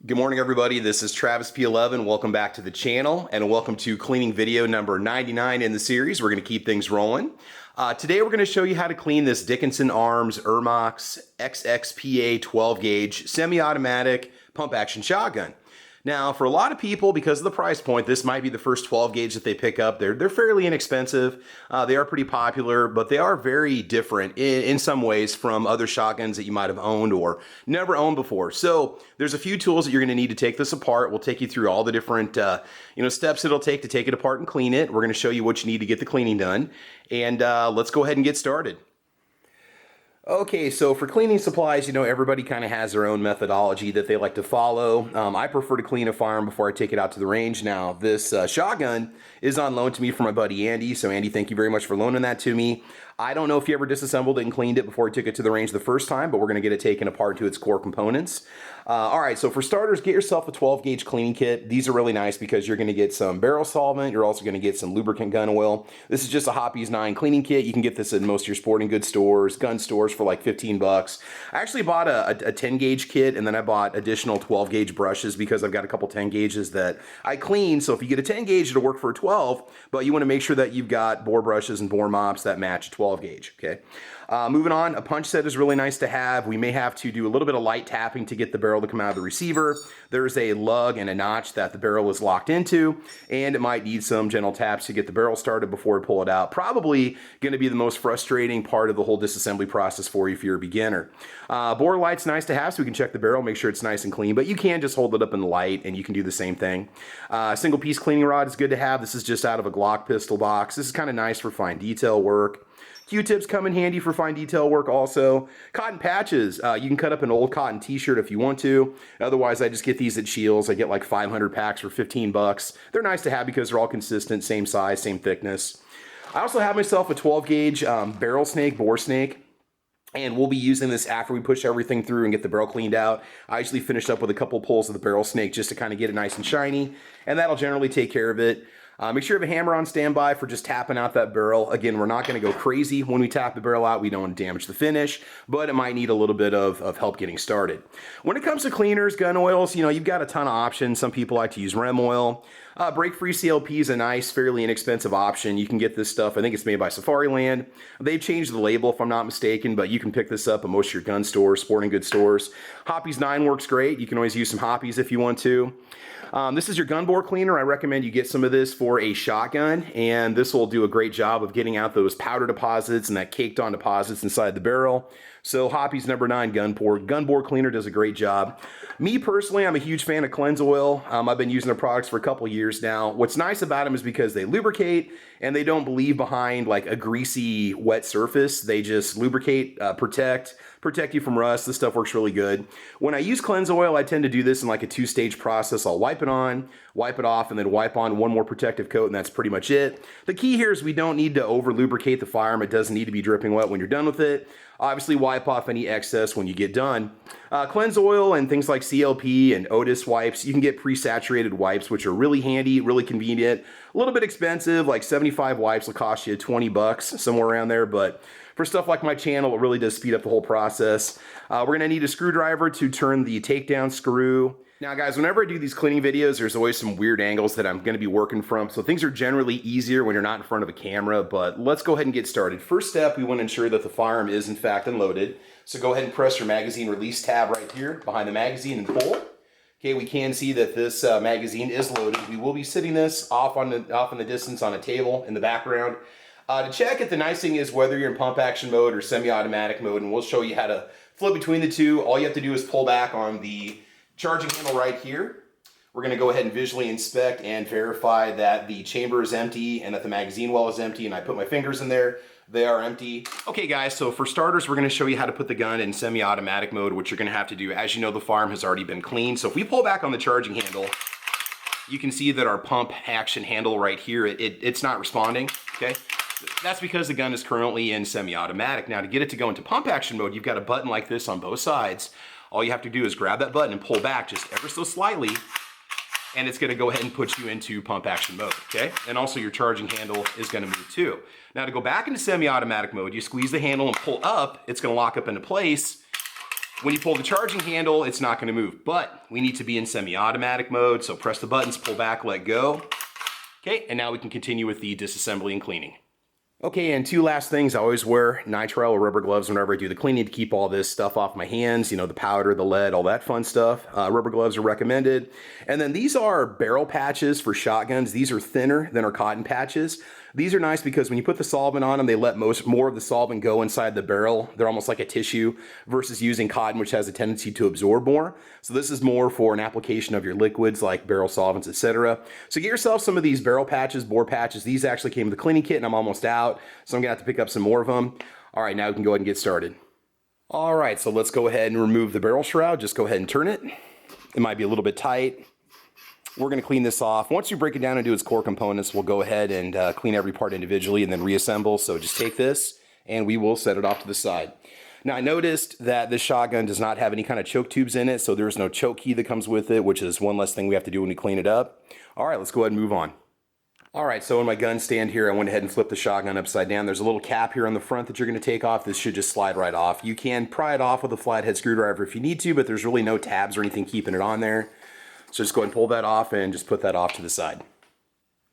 Good morning, everybody. This is Travis P11. Welcome back to the channel and welcome to cleaning video number 99 in the series. We're going to keep things rolling. Today we're going to show you how to clean this Dickinson Ermox XXPA 12 gauge semi-automatic pump action shotgun. Now, for a lot of people, because of the price point, this might be the first 12 gauge that they pick up. They're fairly inexpensive. They are pretty popular, but they are very different in some ways from other shotguns that you might have owned or never owned before. So there's a few tools that you're going to need to take this apart. We'll take you through all the different steps it'll take to take it apart and clean it. We're going to show you what you need to get the cleaning done. And let's go ahead and get started. Okay, so for cleaning supplies, everybody kind of has their own methodology that they like to follow. I prefer to clean a firearm before I take it out to the range. Now, this shotgun is on loan to me from my buddy Andy. So Andy, thank you very much for loaning that to me. I don't know if he ever disassembled it and cleaned it before he took it to the range the first time, but we're going to get it taken apart to its core components. All right, so for starters, get yourself a 12 gauge cleaning kit. These are really nice because you're going to get some barrel solvent. You're also going to get some lubricant gun oil. This is just a Hoppe's 9 cleaning kit. You can get this at most of your sporting goods stores, gun stores for like 15 bucks. I actually bought a 10 gauge kit, and then I bought additional 12 gauge brushes because I've got a couple 10 gauges that I clean. So if you get a 10 gauge, it'll work for a 12, but you want to make sure that you've got bore brushes and bore mops that match a 12 gauge. Okay. Moving on, a punch set is really nice to have. We may have to do a little bit of light tapping to get the barrel to come out of the receiver. There's a lug and a notch that the barrel is locked into, and it might need some gentle taps to get the barrel started before we pull it out. Probably going to be the most frustrating part of the whole disassembly process for you if you're a beginner. Bore light's nice to have so we can check the barrel, make sure it's nice and clean, but you can just hold it up in the light and you can do the same thing. Single piece cleaning rod is good to have. This is just out of a Glock pistol box. This is kind of nice for fine detail work. Q-tips come in handy for fine detail work also. Cotton patches, you can cut up an old cotton t-shirt if you want to. Otherwise, I just get these at Shields. I get like 500 packs for 15 bucks. They're nice to have because they're all consistent, same size, same thickness. I also have myself a 12 gauge barrel snake, bore snake. And we'll be using this after we push everything through and get the barrel cleaned out. I usually finish up with a couple pulls of the barrel snake just to kind of get it nice and shiny. And that'll generally take care of it. Make sure you have a hammer on standby for just tapping out that barrel. Again, we're not going to go crazy when we tap the barrel out. We don't want to damage the finish, but it might need a little bit of help getting started. When it comes to cleaners, gun oils, you've got a ton of options. Some people like to use Rem oil. Break-free CLP is a nice, fairly inexpensive option. You can get this stuff. I think it's made by Safariland. They've changed the label if I'm not mistaken, but you can pick this up at most of your gun stores, sporting goods stores. Hoppe's 9 works great. You can always use some Hoppe's if you want to. This is your gun bore cleaner. I recommend you get some of this for a shotgun, and this will do a great job of getting out those powder deposits and that caked on deposits inside the barrel. So Hoppe's number 9 gun bore cleaner does a great job. Me personally, I'm a huge fan of Cleanse Oil. I've been using their products for a couple years now. What's nice about them is because they lubricate and they don't leave behind like a greasy, wet surface. They just lubricate, protect you from rust. This stuff works really good. When I use Cleanse Oil, I tend to do this in like a 2-stage process. I'll wipe it on, wipe it off, and then wipe on one more protective coat, and that's pretty much it. The key here is we don't need to over lubricate the firearm. It doesn't need to be dripping wet when you're done with it. Obviously, wipe off any excess when you get done. Cleanse Oil and things like CLP and Otis wipes, you can get pre-saturated wipes, which are really handy, really convenient. A little bit expensive, like 75 wipes will cost you 20 bucks, somewhere around there, but for stuff like my channel, it really does speed up the whole process. We're going to need a screwdriver to turn the takedown screw. Now guys, whenever I do these cleaning videos, there's always some weird angles that I'm going to be working from, so things are generally easier when you're not in front of a camera, but let's go ahead and get started. First step, we want to ensure that the firearm is in fact unloaded. So go ahead and press your magazine release tab right here behind the magazine and pull. Okay, we can see that this magazine is loaded. We will be sitting this off in the distance on a table in the background. To check it, the nice thing is whether you're in pump action mode or semi-automatic mode, and we'll show you how to flip between the two. All you have to do is pull back on the charging handle right here. We're going to go ahead and visually inspect and verify that the chamber is empty and that the magazine well is empty, and I put my fingers in there. They are empty. Okay guys, so for starters, we're going to show you how to put the gun in semi-automatic mode, which you're going to have to do. As you know, the firearm has already been cleaned. So if we pull back on the charging handle, you can see that our pump action handle right here, it's not responding, okay? That's because the gun is currently in semi-automatic. Now to get it to go into pump action mode, you've got a button like this on both sides. All you have to do is grab that button and pull back just ever so slightly, and it's going to go ahead and put you into pump action mode, okay? And also your charging handle is going to move too. Now to go back into semi-automatic mode, you squeeze the handle and pull up, it's going to lock up into place, When you pull the charging handle, it's not gonna move, but we need to be in semi-automatic mode, so press the buttons, pull back, let go. Okay, and now we can continue with the disassembly and cleaning. Okay, and two last things. I always wear nitrile or rubber gloves whenever I do the cleaning to keep all this stuff off my hands, you know, the powder, the lead, all that fun stuff. Rubber gloves are recommended. And then these are barrel patches for shotguns. These are thinner than our cotton patches. These are nice because when you put the solvent on them, they let more of the solvent go inside the barrel. They're almost like a tissue versus using cotton, which has a tendency to absorb more. So this is more for an application of your liquids like barrel solvents, etc. So get yourself some of these barrel patches, bore patches. These actually came with the cleaning kit and I'm almost out. So I'm gonna have to pick up some more of them. All right, now we can go ahead and get started. All right, so let's go ahead and remove the barrel shroud. Just go ahead and turn it. It might be a little bit tight. We're gonna clean this off. Once you break it down into its core components, we'll go ahead and clean every part individually and then reassemble. So just take this and we will set it off to the side. Now I noticed that this shotgun does not have any kind of choke tubes in it, so there's no choke key that comes with it, which is one less thing we have to do when we clean it up. All right, let's go ahead and move on. All right, so in my gun stand here, I went ahead and flipped the shotgun upside down. There's a little cap here on the front that you're gonna take off. This should just slide right off. You can pry it off with a flathead screwdriver if you need to, but there's really no tabs or anything keeping it on there. So just go ahead and pull that off and just put that off to the side.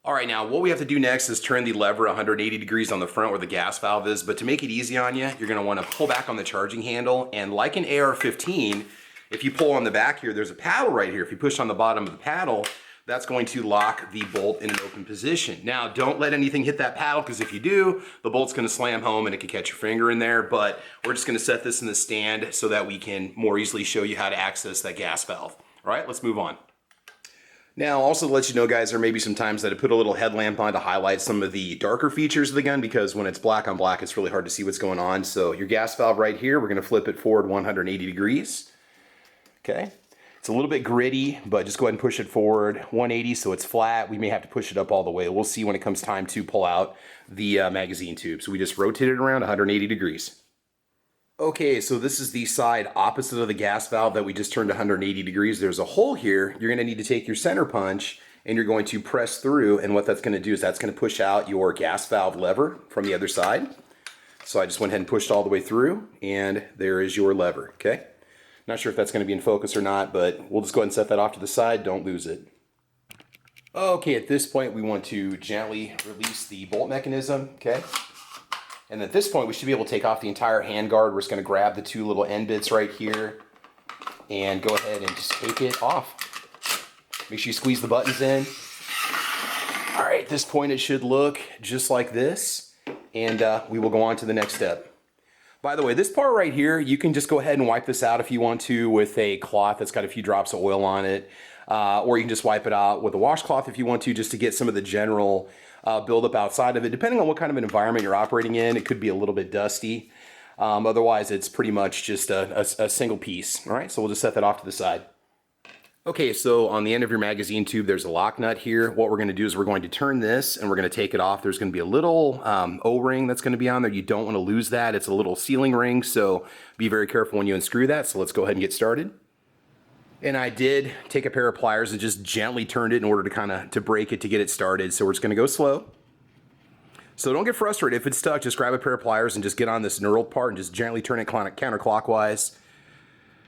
All right, now what we have to do next is turn the lever 180 degrees on the front where the gas valve is, but to make it easy on you, you're gonna wanna pull back on the charging handle, and like an AR-15, if you pull on the back here, there's a paddle right here. If you push on the bottom of the paddle, that's going to lock the bolt in an open position. Now, don't let anything hit that paddle, because if you do, the bolt's gonna slam home and it could catch your finger in there, but we're just gonna set this in the stand so that we can more easily show you how to access that gas valve. All right, let's move on. Now, also to let you know, guys, there may be some times that I put a little headlamp on to highlight some of the darker features of the gun, because when it's black on black, it's really hard to see what's going on. So your gas valve right here, we're gonna flip it forward 180 degrees. Okay, it's a little bit gritty, but just go ahead and push it forward 180 so it's flat. We may have to push it up all the way. We'll see when it comes time to pull out the magazine tube. So we just rotate it around 180 degrees. Okay, so this is the side opposite of the gas valve that we just turned 180 degrees. There's a hole here. You're gonna need to take your center punch and you're going to press through, and what that's gonna do is that's gonna push out your gas valve lever from the other side. So I just went ahead and pushed all the way through, and there is your lever, okay? Not sure if that's gonna be in focus or not, but we'll just go ahead and set that off to the side. Don't lose it. Okay, at this point, we want to gently release the bolt mechanism, okay? And at this point, we should be able to take off the entire handguard. We're just gonna grab the two little end bits right here and go ahead and just take it off. Make sure you squeeze the buttons in. All right, at this point, it should look just like this, and we will go on to the next step. By the way, this part right here, you can just go ahead and wipe this out if you want to with a cloth that's got a few drops of oil on it, or you can just wipe it out with a washcloth if you want to, just to get some of the general buildup outside of it. Depending on what kind of an environment you're operating in, it could be a little bit dusty. Otherwise, it's pretty much just a single piece. All right, so we'll just set that off to the side. Okay, so on the end of your magazine tube, there's a lock nut here. What we're gonna do is we're going to turn this and we're gonna take it off. There's gonna be a little O-ring that's gonna be on there. You don't wanna lose that. It's a little sealing ring, so be very careful when you unscrew that. So let's go ahead and get started. And I did take a pair of pliers and just gently turned it in order to break it to get it started. So we're just gonna go slow. So don't get frustrated. If it's stuck, just grab a pair of pliers and just get on this knurled part and just gently turn it counterclockwise.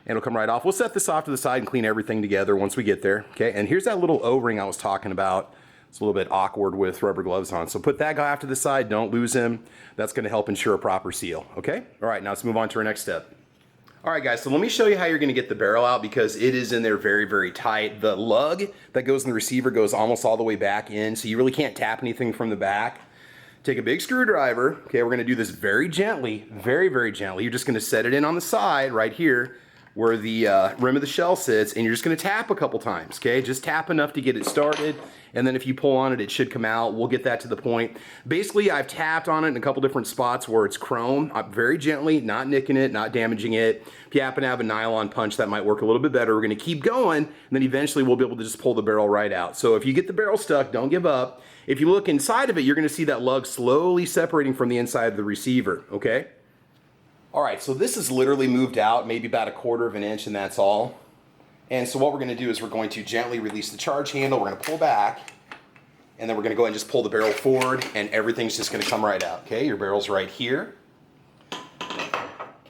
And it'll come right off. We'll set this off to the side and clean everything together once we get there. Okay, and here's that little O-ring I was talking about. It's a little bit awkward with rubber gloves on. So put that guy off to the side, don't lose him. That's gonna help ensure a proper seal, okay? All right, now let's move on to our next step. All right, guys, so let me show you how you're gonna get the barrel out, because it is in there very, very tight. The lug that goes in the receiver goes almost all the way back in, so you really can't tap anything from the back. Take a big screwdriver. Okay, we're gonna do this very gently, very, very gently. You're just gonna set it in on the side right here where the rim of the shell sits, and you're just gonna tap a couple times, okay? Just tap enough to get it started, and then if you pull on it, it should come out. We'll get that to the point. Basically, I've tapped on it in a couple different spots where it's chrome, very gently, not nicking it, not damaging it. If you happen to have a nylon punch, that might work a little bit better. We're gonna keep going, and then eventually we'll be able to just pull the barrel right out. So if you get the barrel stuck, don't give up. If you look inside of it, you're gonna see that lug slowly separating from the inside of the receiver, okay? All right, so this is literally moved out maybe about 1/4 of an inch, and that's all. And so what we're gonna do is we're going to gently release the charge handle. We're gonna pull back, and then we're gonna go ahead and just pull the barrel forward, and everything's just gonna come right out, okay? Your barrel's right here.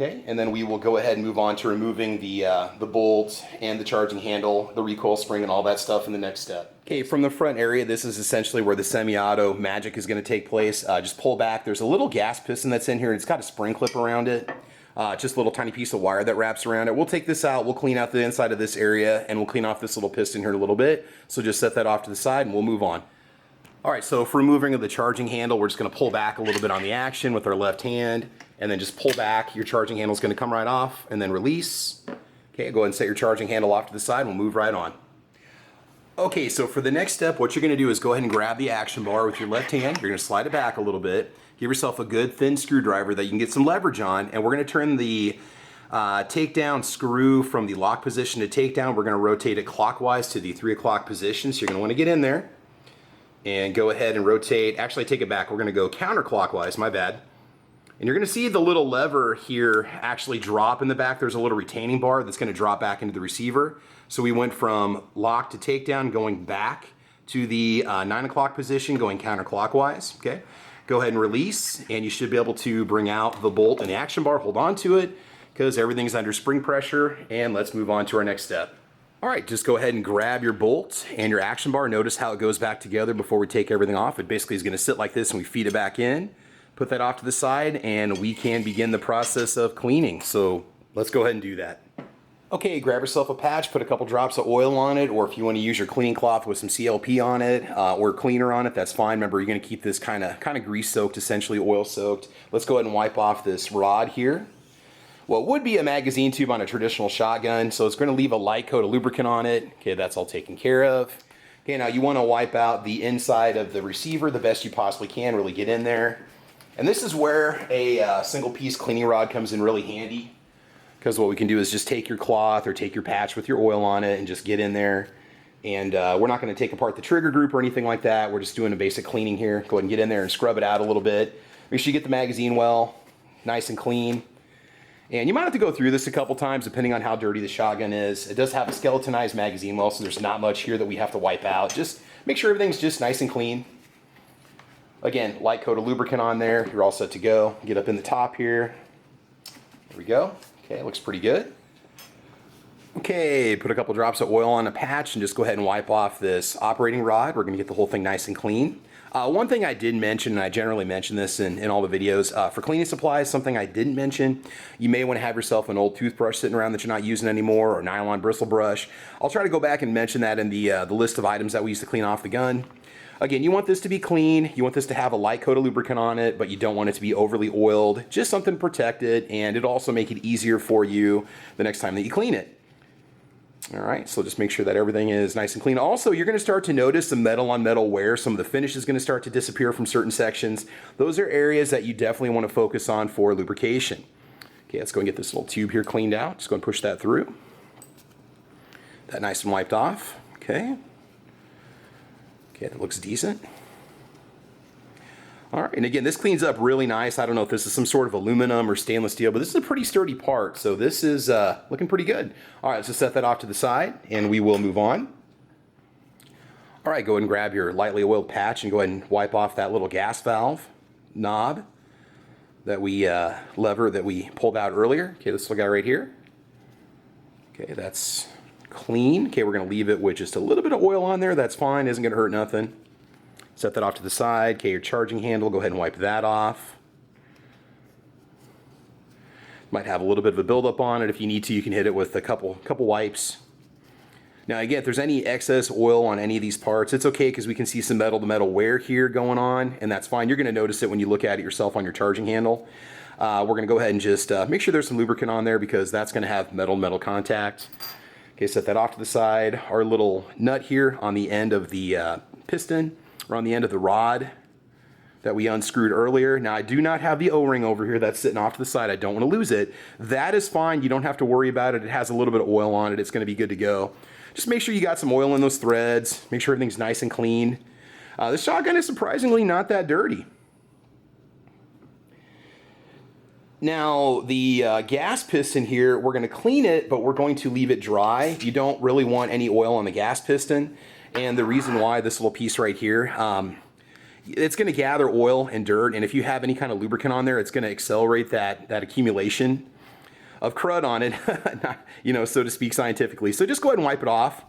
Okay, and then we will go ahead and move on to removing the bolt and the charging handle, the recoil spring, and all that stuff in the next step. Okay, from the front area, this is essentially where the semi-auto magic is going to take place. Just pull back. There's a little gas piston that's in here, and it's got a spring clip around it. Just a little tiny piece of wire that wraps around it. We'll take this out, we'll clean out the inside of this area, and we'll clean off this little piston here a little bit. So just set that off to the side, and we'll move on. All right, so for removing of the charging handle, we're just going to pull back a little bit on the action with our left hand, and then just pull back. Your charging handle is going to come right off, and then release. Okay, go ahead and set your charging handle off to the side, and we'll move right on. Okay, so for the next step, what you're going to do is go ahead and grab the action bar with your left hand. You're going to slide it back a little bit. Give yourself a good thin screwdriver that you can get some leverage on, and we're going to turn the takedown screw from the lock position to takedown. We're going to rotate it clockwise to the 3 o'clock position, so you're going to want to get in there. And go ahead and rotate. Actually, take it back. We're going to go counterclockwise. My bad. And you're going to see the little lever here actually drop in the back. There's a little retaining bar that's going to drop back into the receiver. So we went from lock to takedown, going back to the 9 o'clock position, going counterclockwise. Okay. Go ahead and release, and you should be able to bring out the bolt and the action bar. Hold on to it because everything's under spring pressure. And let's move on to our next step. All right, just go ahead and grab your bolt and your action bar. Notice how it goes back together before we take everything off. It basically is going to sit like this and we feed it back in. Put that off to the side and we can begin the process of cleaning. So let's go ahead and do that. Okay, grab yourself a patch, put a couple drops of oil on it, or if you want to use your cleaning cloth with some CLP on it or cleaner on it, that's fine. Remember, you're going to keep this kind of grease soaked, essentially oil soaked. Let's go ahead and wipe off this rod here. Well, it would be a magazine tube on a traditional shotgun, so it's going to leave a light coat of lubricant on it. Okay, that's all taken care of. Okay, now you want to wipe out the inside of the receiver the best you possibly can, really get in there. And this is where a single piece cleaning rod comes in really handy, because what we can do is just take your cloth or take your patch with your oil on it and just get in there. And we're not going to take apart the trigger group or anything like that. We're just doing a basic cleaning here. Go ahead and get in there and scrub it out a little bit. Make sure you get the magazine well, nice and clean. And you might have to go through this a couple times depending on how dirty the shotgun is. It does have a skeletonized magazine well, so there's not much here that we have to wipe out. Just make sure everything's just nice and clean. Again, light coat of lubricant on there. You're all set to go. Get up in the top here. There we go. Okay, looks pretty good. Okay, put a couple drops of oil on a patch and just go ahead and wipe off this operating rod. We're going to get the whole thing nice and clean. One thing I did mention, and I generally mention this in all the videos, for cleaning supplies, something I didn't mention, you may want to have yourself an old toothbrush sitting around that you're not using anymore, or nylon bristle brush. I'll try to go back and mention that in the list of items that we use to clean off the gun. Again, you want this to be clean, you want this to have a light coat of lubricant on it, but you don't want it to be overly oiled. Just something to protect it, and it'll also make it easier for you the next time that you clean it. All right, so just make sure that everything is nice and clean. Also, you're going to start to notice some metal on metal wear. Some of the finish is going to start to disappear from certain sections. Those are areas that you definitely want to focus on for lubrication. Okay, let's go and get this little tube here cleaned out. Just go and push that through. That nice and wiped off. Okay. Okay, that looks decent. All right, and again, this cleans up really nice. I don't know if this is some sort of aluminum or stainless steel, but this is a pretty sturdy part, so this is looking pretty good. All right, let's just set that off to the side, and we will move on. All right, go ahead and grab your lightly oiled patch and go ahead and wipe off that little gas valve knob that we lever that we pulled out earlier. Okay, this little guy right here. Okay, that's clean. Okay, we're going to leave it with just a little bit of oil on there. That's fine, isn't going to hurt nothing. Set that off to the side. Okay, your charging handle, go ahead and wipe that off. Might have a little bit of a buildup on it. If you need to, you can hit it with a couple wipes. Now again, if there's any excess oil on any of these parts, it's okay because we can see some metal to metal wear here going on, and that's fine. You're going to notice it when you look at it yourself on your charging handle. We're going to go ahead and just make sure there's some lubricant on there because that's going to have metal to metal contact. Okay, set that off to the side. Our little nut here on the end of the piston, or on the end of the rod that we unscrewed earlier. Now I do not have the O-ring over here that's sitting off to the side. I don't want to lose it. That is fine. You don't have to worry about it. It has a little bit of oil on it. It's going to be good to go. Just make sure you got some oil in those threads. Make sure everything's nice and clean. The shotgun is surprisingly not that dirty. Now the gas piston here, we're going to clean it, but we're going to leave it dry. You don't really want any oil on the gas piston. And the reason why, this little piece right here, it's going to gather oil and dirt, and if you have any kind of lubricant on there, it's going to accelerate that accumulation. crud on it, you know, so to speak, scientifically. So just go ahead and wipe it off.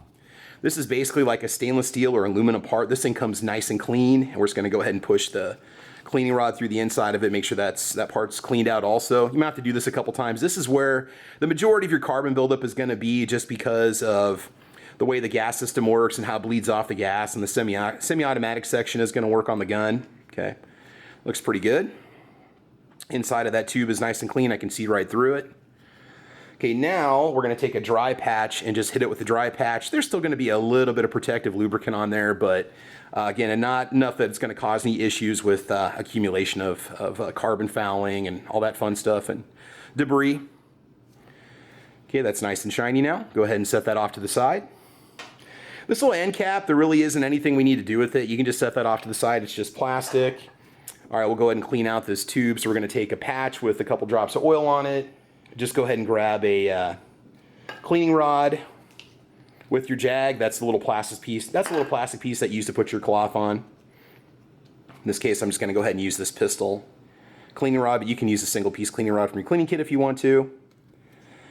This is basically like a stainless steel or aluminum part. This thing comes nice and clean, and we're just going to go ahead and push the cleaning rod through the inside of it, make sure that part's cleaned out also. You might have to do this a couple times. This is where the majority of your carbon buildup is going to be, just because of the way the gas system works and how it bleeds off the gas, and the semi-automatic section is going to work on the gun. Okay, looks pretty good. Inside of that tube is nice and clean. I can see right through it. Okay, now we're going to take a dry patch and just hit it with the dry patch. There's still going to be a little bit of protective lubricant on there, but again, and not enough that it's going to cause any issues with accumulation of carbon fouling and all that fun stuff and debris. Okay, that's nice and shiny now. Go ahead and set that off to the side. This little end cap, there really isn't anything we need to do with it. You can just set that off to the side. It's just plastic. All right, we'll go ahead and clean out this tube. So we're going to take a patch with a couple drops of oil on it. Just go ahead and grab a cleaning rod with your jag. That's the little plastic piece. That's a little plastic piece that you use to put your cloth on. In this case, I'm just going to go ahead and use this pistol cleaning rod, but you can use a single piece cleaning rod from your cleaning kit if you want to.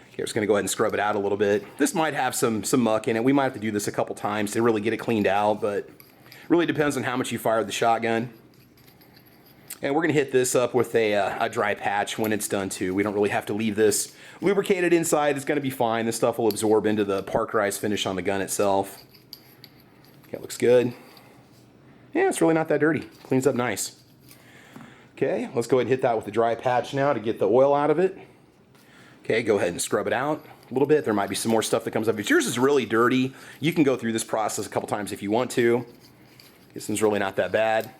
Okay, we're just going to go ahead and scrub it out a little bit. This might have some muck in it. We might have to do this a couple times to really get it cleaned out, but it really depends on how much you fired the shotgun. And we're going to hit this up with a dry patch when it's done too. We don't really have to leave this lubricated inside. It's going to be fine. This stuff will absorb into the parkerized finish on the gun itself. Okay, looks good. Yeah, it's really not that dirty. Cleans up nice. Okay, let's go ahead and hit that with the dry patch now to get the oil out of it. Okay, go ahead and scrub it out a little bit. There might be some more stuff that comes up. If yours is really dirty, you can go through this process a couple times if you want to. This one's really not that bad.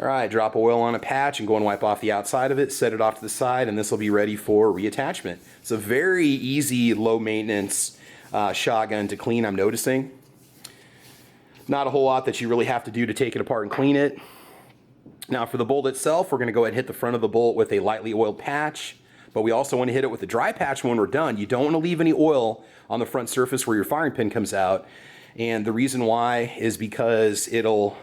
All right, drop oil on a patch and go and wipe off the outside of it, set it off to the side, and this will be ready for reattachment. It's a very easy, low maintenance shotgun to clean, I'm noticing. Not a whole lot that you really have to do to take it apart and clean it. Now for the bolt itself, we're gonna go ahead and hit the front of the bolt with a lightly oiled patch, but we also wanna hit it with a dry patch when we're done. You don't wanna leave any oil on the front surface where your firing pin comes out. And the reason why is because it'll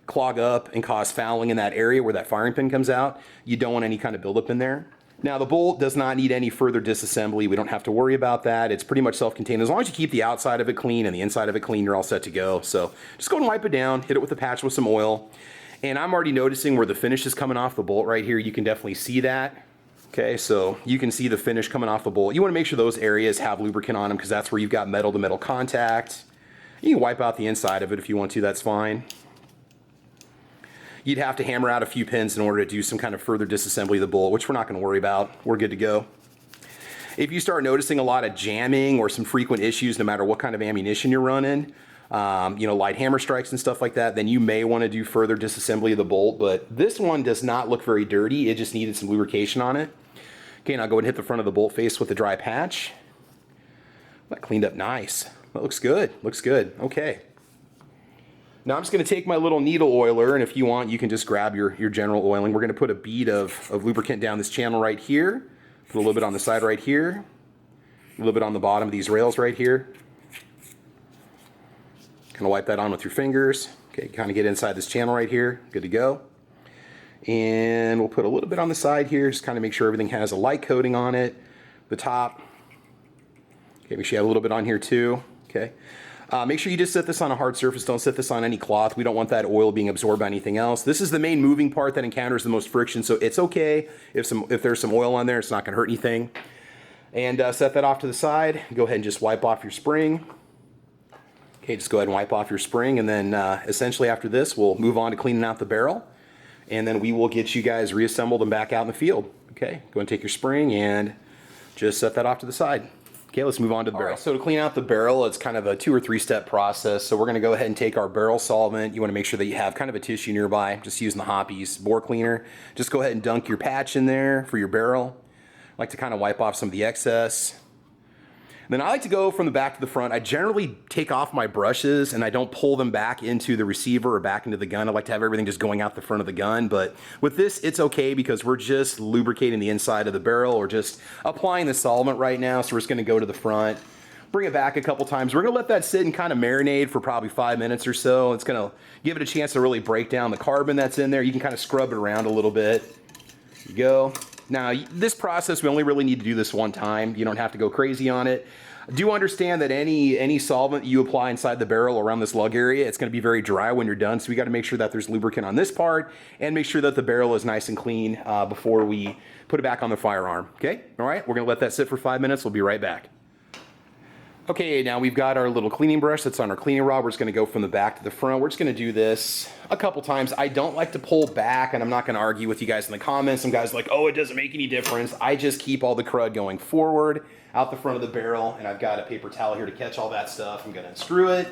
clog up and cause fouling in that area where that firing pin comes out. You don't want any kind of buildup in there. Now the bolt does not need any further disassembly. We don't have to worry about that. It's pretty much self-contained. As long as you keep the outside of it clean and the inside of it clean, you're all set to go. So just go and wipe it down, hit it with a patch with some oil. And I'm already noticing where the finish is coming off the bolt right here. You can definitely see that. Okay, so you can see the finish coming off the bolt. You want to make sure those areas have lubricant on them because that's where you've got metal to metal contact. You can wipe out the inside of it if you want to, that's fine. You'd have to hammer out a few pins in order to do some kind of further disassembly of the bolt, which we're not going to worry about. We're good to go. If you start noticing a lot of jamming or some frequent issues, no matter what kind of ammunition you're running, you know, light hammer strikes and stuff like that, then you may want to do further disassembly of the bolt. But this one does not look very dirty. It just needed some lubrication on it. Okay, now go ahead and hit the front of the bolt face with the dry patch. That cleaned up nice. That looks good. Looks good. Okay. Now I'm just going to take my little needle oiler, and if you want, you can just grab your general oiling. We're going to put a bead of lubricant down this channel right here, put a little bit on the side right here, a little bit on the bottom of these rails right here. Kind of wipe that on with your fingers. Okay, kind of get inside this channel right here. Good to go. And we'll put a little bit on the side here, just kind of make sure everything has a light coating on it. The top. Okay, make sure you have a little bit on here too. Okay. Make sure you just set this on a hard surface. Don't set this on any cloth. We don't want that oil being absorbed by anything else. This is the main moving part that encounters the most friction, so it's okay if there's some oil on there. It's not going to hurt anything. And set that off to the side. Go ahead and just wipe off your spring. Okay, just go ahead and wipe off your spring, and then essentially after this, we'll move on to cleaning out the barrel, and then we will get you guys reassembled and back out in the field. Okay, go and take your spring and just set that off to the side. Okay, let's move on to the barrel. Right, so to clean out the barrel, it's kind of a 2 or 3 step process. So we're going to go ahead and take our barrel solvent. You want to make sure that you have kind of a tissue nearby, just using the Hoppe's bore cleaner. Just go ahead and dunk your patch in there for your barrel. I like to kind of wipe off some of the excess. Then I like to go from the back to the front. I generally take off my brushes and I don't pull them back into the receiver or back into the gun. I like to have everything just going out the front of the gun. But with this, it's okay because we're just lubricating the inside of the barrel or just applying the solvent right now. So we're just gonna go to the front, bring it back a couple times. We're gonna let that sit and kind of marinate for probably 5 minutes or so. It's gonna give it a chance to really break down the carbon that's in there. You can kind of scrub it around a little bit. There you go. Now, this process, we only really need to do this one time. You don't have to go crazy on it. Do understand that any solvent you apply inside the barrel around this lug area, it's going to be very dry when you're done. So we got to make sure that there's lubricant on this part and make sure that the barrel is nice and clean before we put it back on the firearm. Okay? All right, we're going to let that sit for 5 minutes. We'll be right back. Okay, now we've got our little cleaning brush that's on our cleaning rod. We're just going to go from the back to the front. We're just going to do this a couple times. I don't like to pull back, and I'm not going to argue with you guys in the comments. Some guys are like, oh, it doesn't make any difference. I just keep all the crud going forward out the front of the barrel, and I've got a paper towel here to catch all that stuff. I'm going to unscrew it,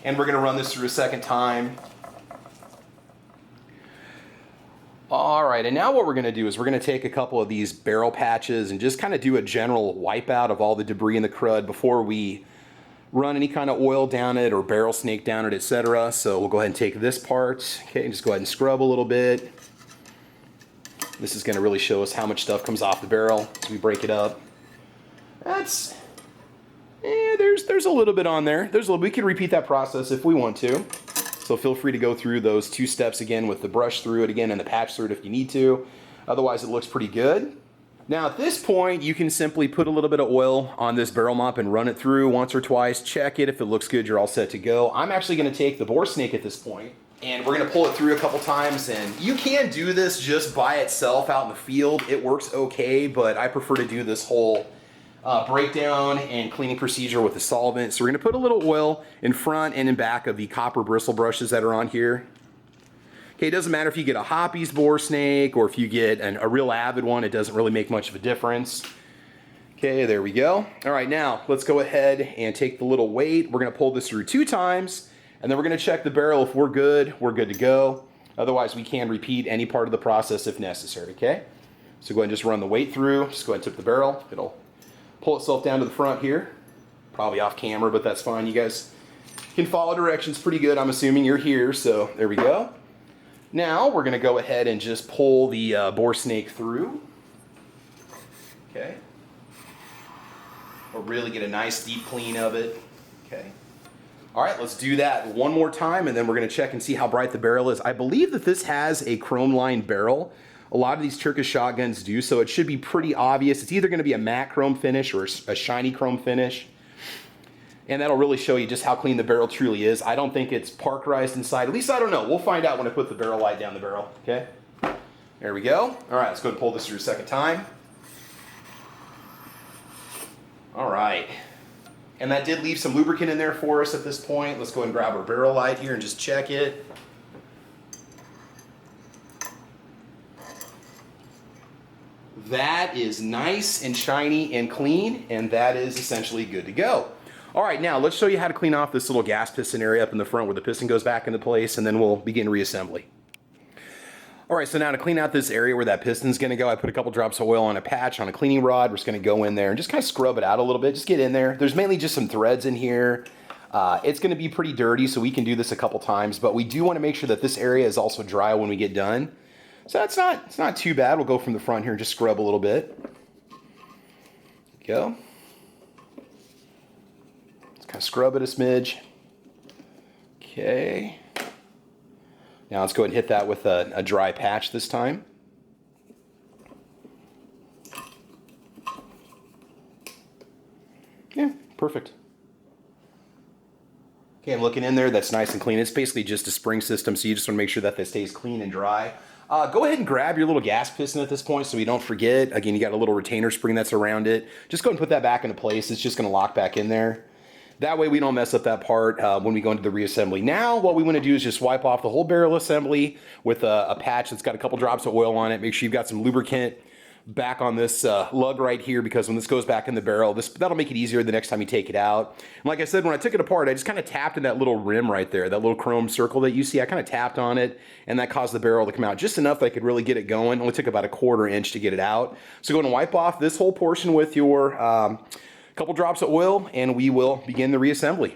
and we're going to run this through a second time. All right, and now what we're going to do is we're going to take a couple of these barrel patches and just kind of do a general wipe out of all the debris and the crud before we run any kind of oil down it or barrel snake down it, etc. So we'll go ahead and take this part, okay, and just go ahead and scrub a little bit. This is going to really show us how much stuff comes off the barrel as we break it up. That's, there's a little bit on there. We can repeat that process if we want to. So feel free to go through those 2 steps again with the brush through it again and the patch through it if you need to. Otherwise, it looks pretty good. Now at this point, you can simply put a little bit of oil on this barrel mop and run it through once or twice. Check it. If it looks good, you're all set to go. I'm actually going to take the bore snake at this point, and we're going to pull it through a couple times. And you can do this just by itself out in the field. It works okay, but I prefer to do this whole breakdown and cleaning procedure with the solvent. So we're going to put a little oil in front and in back of the copper bristle brushes that are on here. Okay, it doesn't matter if you get a Hoppy's bore snake or if you get a real avid one. It doesn't really make much of a difference. Okay, there we go. All right, now let's go ahead and take the little weight. We're going to pull this through 2 times, and then we're going to check the barrel. If we're good to go. Otherwise, we can repeat any part of the process if necessary, okay? So go ahead and just run the weight through. Just go ahead and tip the barrel. It'll pull itself down to the front here. Probably off camera, but that's fine. You guys can follow directions pretty good. I'm assuming you're here, so there we go. Now we're going to go ahead and just pull the bore snake through. Okay. We'll really get a nice deep clean of it. Okay. All right, let's do that one more time, and then we're going to check and see how bright the barrel is. I believe that this has a chrome lined barrel. A lot of these Turkish shotguns do, so it should be pretty obvious. It's either going to be a matte chrome finish or a shiny chrome finish. And that'll really show you just how clean the barrel truly is. I don't think it's parkerized inside. At least I don't know. We'll find out when I put the barrel light down the barrel. Okay? There we go. All right, let's go and pull this through a second time. All right. And that did leave some lubricant in there for us at this point. Let's go ahead and grab our barrel light here and just check it. That is nice and shiny and clean, and that is essentially good to go. All right, now let's show you how to clean off this little gas piston area up in the front where the piston goes back into place, and then we'll begin reassembly. All right, so now to clean out this area where that piston's gonna go, I put a couple drops of oil on a patch on a cleaning rod. We're just gonna go in there and just kind of scrub it out a little bit, just get in there. There's mainly just some threads in here. It's gonna be pretty dirty, so we can do this a couple times, but we do wanna make sure that this area is also dry when we get done. So it's not too bad. We'll go from the front here and just scrub a little bit. Go. Let's kind of scrub it a smidge. Okay. Now let's go ahead and hit that with a dry patch this time. Yeah, perfect. Okay, I'm looking in there. That's nice and clean. It's basically just a spring system, so you just want to make sure that this stays clean and dry. Go ahead and grab your little gas piston at this point so we don't forget. Again, you got a little retainer spring that's around it. Just go ahead and put that back into place. It's just going to lock back in there. That way we don't mess up that part when we go into the reassembly. Now what we want to do is just wipe off the whole barrel assembly with a patch that's got a couple drops of oil on it. Make sure you've got some lubricant back on this lug right here, because when this goes back in the barrel, that'll make it easier the next time you take it out. And like I said, when I took it apart, I just kind of tapped in that little rim right there, that little chrome circle that you see. I kind of tapped on it, and that caused the barrel to come out just enough that I could really get it going. It only took about a 1/4 inch to get it out. So go ahead and wipe off this whole portion with your couple drops of oil, and we will begin the reassembly.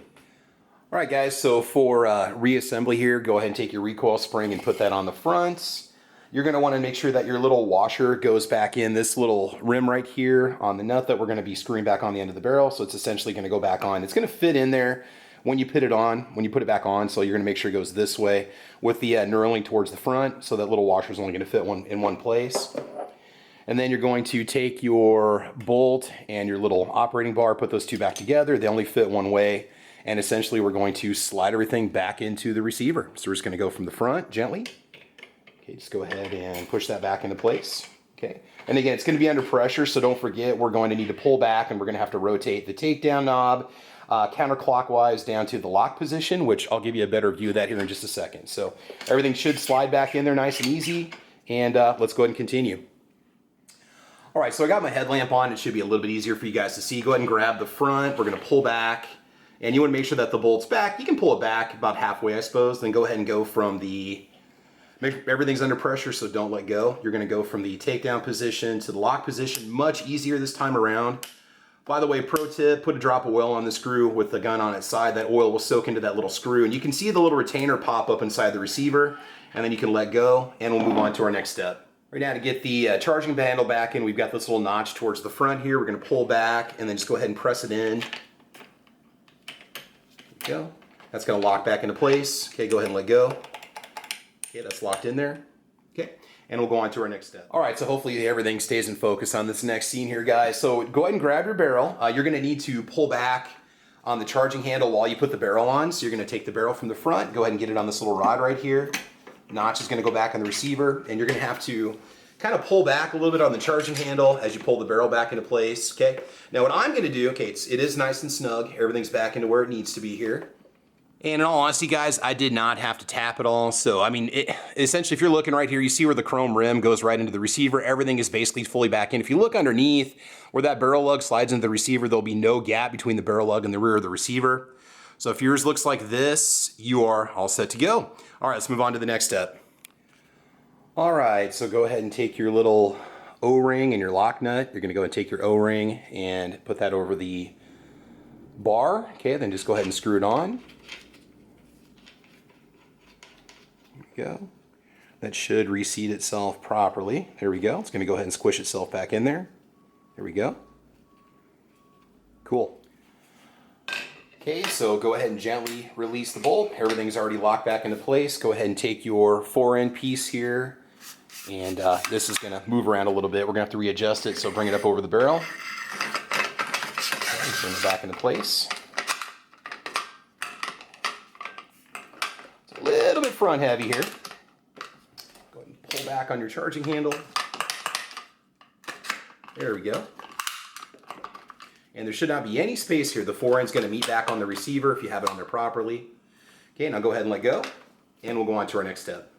All right, guys, so for reassembly here, go ahead and take your recoil spring and put that on the front. You're going to want to make sure that your little washer goes back in this little rim right here on the nut that we're going to be screwing back on the end of the barrel. So it's essentially going to go back on. It's going to fit in there when you put it back on. So you're going to make sure it goes this way with the knurling towards the front, so that little washer is only going to fit in one place. And then you're going to take your bolt and your little operating bar, put those two back together. They only fit one way. And essentially we're going to slide everything back into the receiver. So we're just gonna go from the front gently. Okay, just go ahead and push that back into place. Okay, and again, it's gonna be under pressure, so don't forget we're going to need to pull back and we're gonna have to rotate the takedown knob counterclockwise down to the lock position, which I'll give you a better view of that here in just a second. So everything should slide back in there nice and easy. And let's go ahead and continue. All right, so I got my headlamp on. It should be a little bit easier for you guys to see. Go ahead and grab the front. We're gonna pull back. And you want to make sure that the bolt's back. You can pull it back about halfway, I suppose. Then go ahead and go from the, everything's under pressure, so don't let go. You're going to go from the takedown position to the lock position. Much easier this time around. By the way, pro tip, put a drop of oil on the screw with the gun on its side. That oil will soak into that little screw. And you can see the little retainer pop up inside the receiver. And then you can let go, and we'll move on to our next step. Right now, to get the charging handle back in, we've got this little notch towards the front here. We're going to pull back, and then just go ahead and press it in. Go. That's going to lock back into place. Okay, go ahead and let go. Okay, that's locked in there. Okay, and we'll go on to our next step. All right, so hopefully everything stays in focus on this next scene here, guys. So go ahead and grab your barrel. You're going to need to pull back on the charging handle while you put the barrel on. So you're going to take the barrel from the front, go ahead and get it on this little rod right here. Notch is going to go back on the receiver, and you're going to have to kind of pull back a little bit on the charging handle as you pull the barrel back into place, okay? Now what I'm gonna do, okay, it is nice and snug. Everything's back into where it needs to be here. And in all honesty, guys, I did not have to tap it all. So, I mean, essentially, if you're looking right here, you see where the chrome rim goes right into the receiver. Everything is basically fully back in. If you look underneath where that barrel lug slides into the receiver, there'll be no gap between the barrel lug and the rear of the receiver. So if yours looks like this, you are all set to go. All right, let's move on to the next step. All right, so go ahead and take your little O-ring and your lock nut. You're gonna go and take your O-ring and put that over the bar. Okay, then just go ahead and screw it on. There we go. That should reseat itself properly. There we go. It's gonna go ahead and squish itself back in there. There we go. Cool. Okay, so go ahead and gently release the bolt. Everything's already locked back into place. Go ahead and take your 4-end piece here. And this is gonna move around a little bit. We're gonna have to readjust it, so bring it up over the barrel. Okay, bring it back into place. It's a little bit front heavy here. Go ahead and pull back on your charging handle. There we go. And there should not be any space here. The 4-end's gonna meet back on the receiver if you have it on there properly. Okay, now go ahead and let go, and we'll go on to our next step.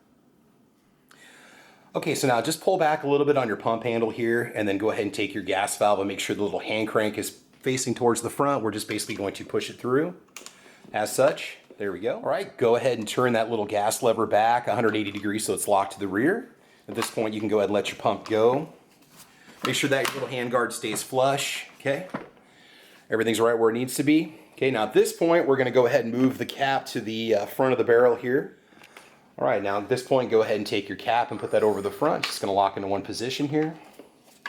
Okay, so now just pull back a little bit on your pump handle here, and then go ahead and take your gas valve and make sure the little hand crank is facing towards the front. We're just basically going to push it through as such. There we go. All right, go ahead and turn that little gas lever back 180 degrees so it's locked to the rear. At this point, you can go ahead and let your pump go. Make sure that your little hand guard stays flush, okay? Everything's right where it needs to be. Okay, now at this point, we're gonna go ahead and move the cap to the front of the barrel here. All right, now at this point, go ahead and take your cap and put that over the front. It's gonna lock into one position here. There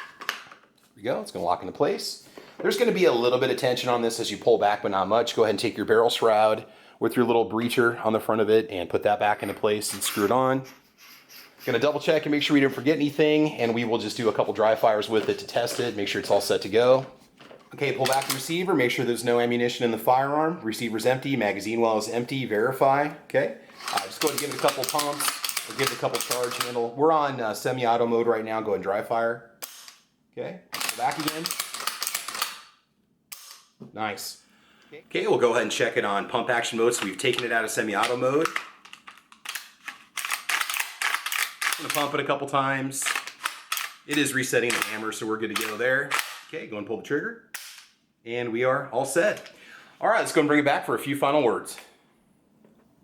we go, it's gonna lock into place. There's gonna be a little bit of tension on this as you pull back, but not much. Go ahead and take your barrel shroud with your little breacher on the front of it and put that back into place and screw it on. Gonna double check and make sure we didn't forget anything, and we will just do a couple dry fires with it to test it, make sure it's all set to go. Okay, pull back the receiver, make sure there's no ammunition in the firearm. Receiver's empty, magazine well is empty, verify, okay? Just go ahead and give it a couple pumps, or give it a couple charge handle. We're on semi-auto mode right now, go ahead and dry fire. Okay, pull back again. Nice. Okay, we'll go ahead and check it on pump action mode, so we've taken it out of semi-auto mode. I'm gonna pump it a couple times. It is resetting the hammer, so we're good to go there. Okay, go and pull the trigger. And we are all set. All right, let's go and bring it back for a few final words.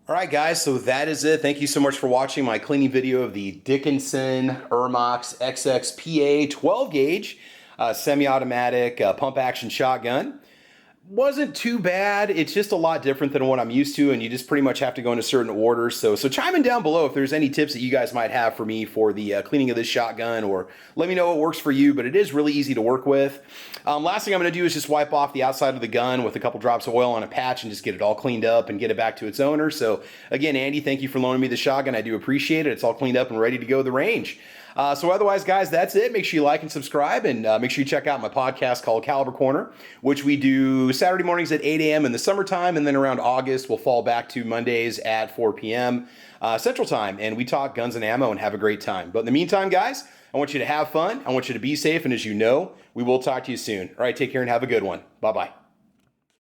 All right, guys, so that is it. Thank you so much for watching my cleaning video of the Dickinson Ermox XXPA 12 gauge semi-automatic pump action shotgun. Wasn't too bad. It's just a lot different than what I'm used to, and you just pretty much have to go in a certain order. So chime in down below if there's any tips that you guys might have for me for the cleaning of this shotgun, or let me know what works for you, but it is really easy to work with. Last thing I'm going to do is just wipe off the outside of the gun with a couple drops of oil on a patch and just get it all cleaned up and get it back to its owner. So again, Andy, thank you for loaning me the shotgun. I do appreciate it. It's all cleaned up and ready to go to the range. So otherwise, guys, that's it. Make sure you like and subscribe, and make sure you check out my podcast called Caliber Corner, which we do Saturday mornings at 8 a.m. in the summertime, and then around August, we'll fall back to Mondays at 4 p.m. Central Time, and we talk guns and ammo and have a great time. But in the meantime, guys, I want you to have fun. I want you to be safe, and as you know, we will talk to you soon. All right, take care and have a good one. Bye-bye.